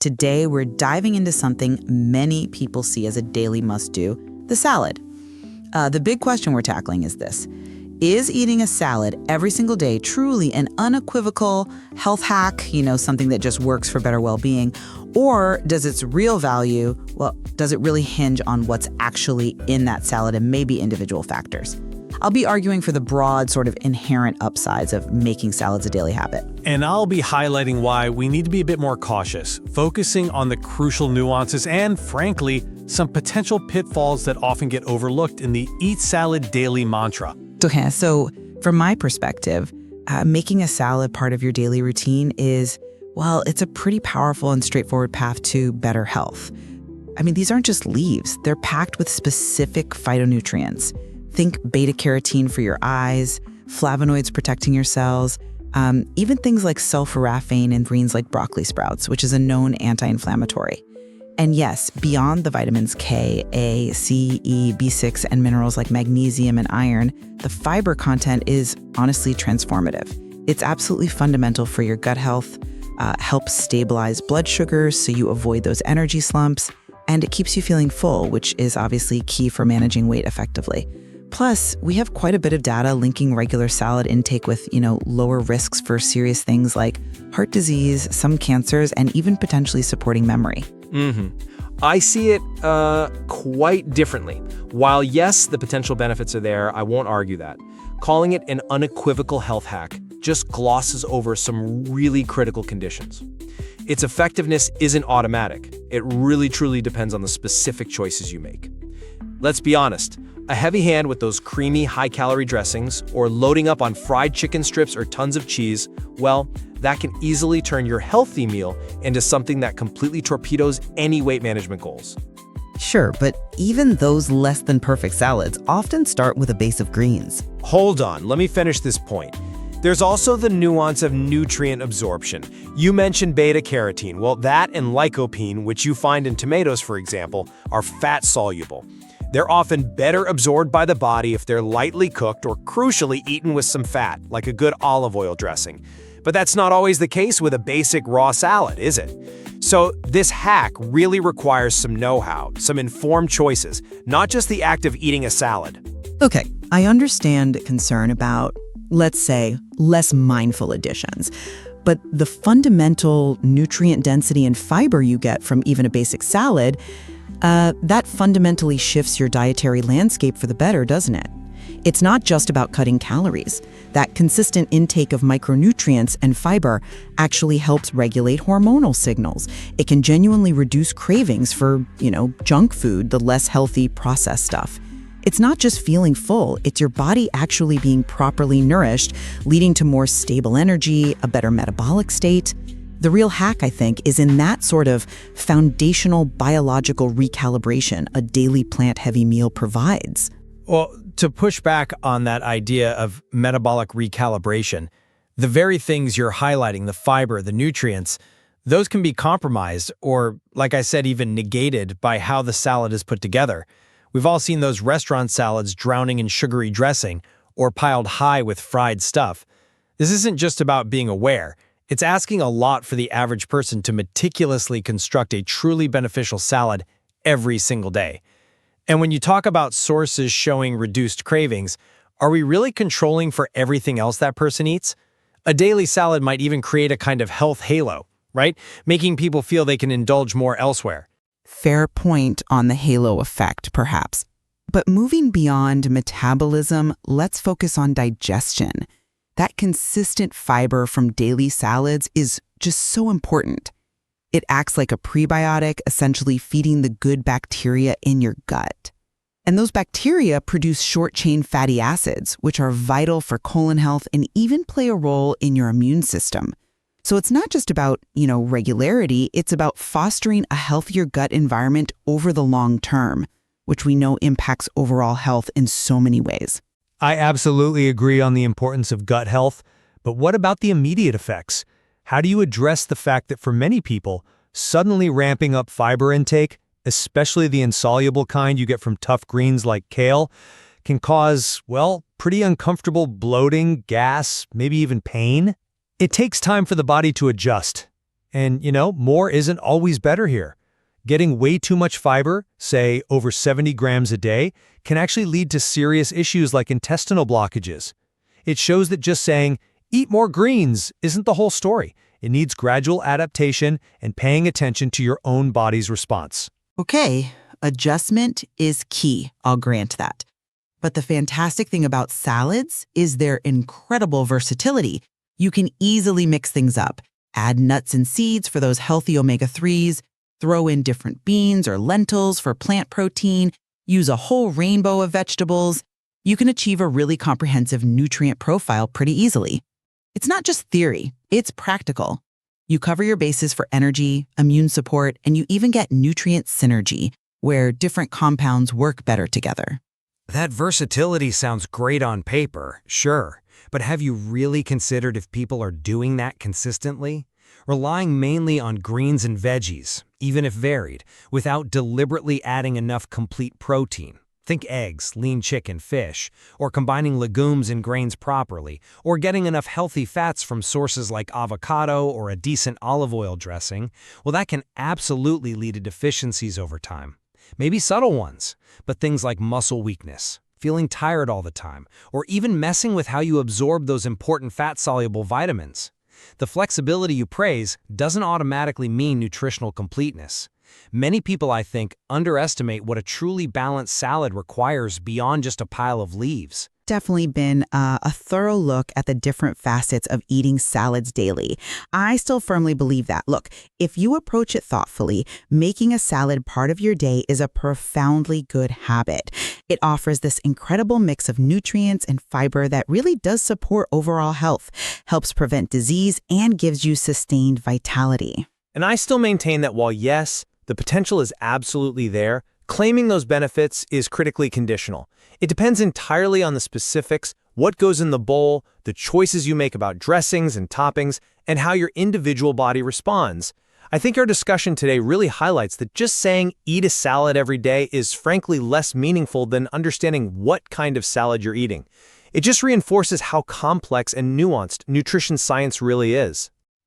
Today, we're diving into something many people see as a daily must-do, the salad. The big question we're tackling is this. Is eating a salad every single day truly an unequivocal health hack, something that just works for better well-being? Or does its real value, does it really hinge on what's actually in that salad and maybe individual factors? I'll be arguing for the broad sort of inherent upsides of making salads a daily habit. And I'll be highlighting why we need to be a bit more cautious, focusing on the crucial nuances and, frankly, some potential pitfalls that often get overlooked in the Eat Salad Daily mantra. Okay, so from my perspective, making a salad part of your daily routine is, it's a pretty powerful and straightforward path to better health. I mean, these aren't just leaves. They're packed with specific phytonutrients. Think beta-carotene for your eyes, flavonoids protecting your cells, even things like sulforaphane in greens like broccoli sprouts, which is a known anti-inflammatory. And yes, beyond the vitamins K, A, C, E, B6, and minerals like magnesium and iron, the fiber content is honestly transformative. It's absolutely fundamental for your gut health, helps stabilize blood sugars so you avoid those energy slumps, and it keeps you feeling full, which is obviously key for managing weight effectively. Plus, we have quite a bit of data linking regular salad intake with, lower risks for serious things like heart disease, some cancers, and even potentially supporting memory. I see it quite differently. While yes, the potential benefits are there, I won't argue that. Calling it an unequivocal health hack just glosses over some really critical conditions. Its effectiveness isn't automatic. It really truly depends on the specific choices you make. Let's be honest. A heavy hand with those creamy, high-calorie dressings, or loading up on fried chicken strips or tons of cheese, that can easily turn your healthy meal into something that completely torpedoes any weight management goals. Sure, but even those less than perfect salads often start with a base of greens. Hold on, let me finish this point. There's also the nuance of nutrient absorption. You mentioned beta-carotene. That and lycopene, which you find in tomatoes, for example, are fat-soluble. They're often better absorbed by the body if they're lightly cooked or, crucially, eaten with some fat, like a good olive oil dressing. But that's not always the case with a basic raw salad, is it? So this hack really requires some know-how, some informed choices, not just the act of eating a salad. Okay, I understand concern about, let's say, less mindful additions. But the fundamental nutrient density and fiber you get from even a basic salad, that fundamentally shifts your dietary landscape for the better, doesn't it? It's not just about cutting calories. That consistent intake of micronutrients and fiber actually helps regulate hormonal signals. It can genuinely reduce cravings for, junk food, the less healthy processed stuff. It's not just feeling full, it's your body actually being properly nourished, leading to more stable energy, a better metabolic state. The real hack, I think, is in that sort of foundational biological recalibration a daily plant-heavy meal provides. Well, to push back on that idea of metabolic recalibration, the very things you're highlighting, the fiber, the nutrients, those can be compromised or, like I said, even negated by how the salad is put together. We've all seen those restaurant salads drowning in sugary dressing or piled high with fried stuff. This isn't just about being aware. It's asking a lot for the average person to meticulously construct a truly beneficial salad every single day. And when you talk about sources showing reduced cravings, are we really controlling for everything else that person eats? A daily salad might even create a kind of health halo, right? Making people feel they can indulge more elsewhere. Fair point on the halo effect, perhaps. But moving beyond metabolism, let's focus on digestion. That consistent fiber from daily salads is just so important. It acts like a prebiotic, essentially feeding the good bacteria in your gut. And those bacteria produce short-chain fatty acids, which are vital for colon health and even play a role in your immune system. So it's not just about, regularity, it's about fostering a healthier gut environment over the long term, which we know impacts overall health in so many ways. I absolutely agree on the importance of gut health, but what about the immediate effects? How do you address the fact that for many people, suddenly ramping up fiber intake, especially the insoluble kind you get from tough greens like kale, can cause, pretty uncomfortable bloating, gas, maybe even pain? It takes time for the body to adjust. And, more isn't always better here. Getting way too much fiber, say over 70 grams a day, can actually lead to serious issues like intestinal blockages. It shows that just saying, eat more greens, isn't the whole story. It needs gradual adaptation and paying attention to your own body's response. Okay, adjustment is key, I'll grant that. But the fantastic thing about salads is their incredible versatility. You can easily mix things up, add nuts and seeds for those healthy omega-3s, throw in different beans or lentils for plant protein, use a whole rainbow of vegetables. You can achieve a really comprehensive nutrient profile pretty easily. It's not just theory, it's practical. You cover your bases for energy, immune support, and you even get nutrient synergy, where different compounds work better together. That versatility sounds great on paper, sure, but have you really considered if people are doing that consistently? Relying mainly on greens and veggies, even if varied, without deliberately adding enough complete protein. Think eggs, lean chicken, fish, or combining legumes and grains properly, or getting enough healthy fats from sources like avocado or a decent olive oil dressing. Well, that can absolutely lead to deficiencies over time. Maybe subtle ones, but things like muscle weakness, feeling tired all the time, or even messing with how you absorb those important fat-soluble vitamins. The flexibility you praise doesn't automatically mean nutritional completeness. Many people, I think, underestimate what a truly balanced salad requires beyond just a pile of leaves. Definitely been a thorough look at the different facets of eating salads daily. I still firmly believe that. Look, if you approach it thoughtfully, making a salad part of your day is a profoundly good habit. It offers this incredible mix of nutrients and fiber that really does support overall health, helps prevent disease, and gives you sustained vitality. And I still maintain that while yes, the potential is absolutely there, claiming those benefits is critically conditional. It depends entirely on the specifics, what goes in the bowl, the choices you make about dressings and toppings, and how your individual body responds. I think our discussion today really highlights that just saying eat a salad every day is frankly less meaningful than understanding what kind of salad you're eating. It just reinforces how complex and nuanced nutrition science really is.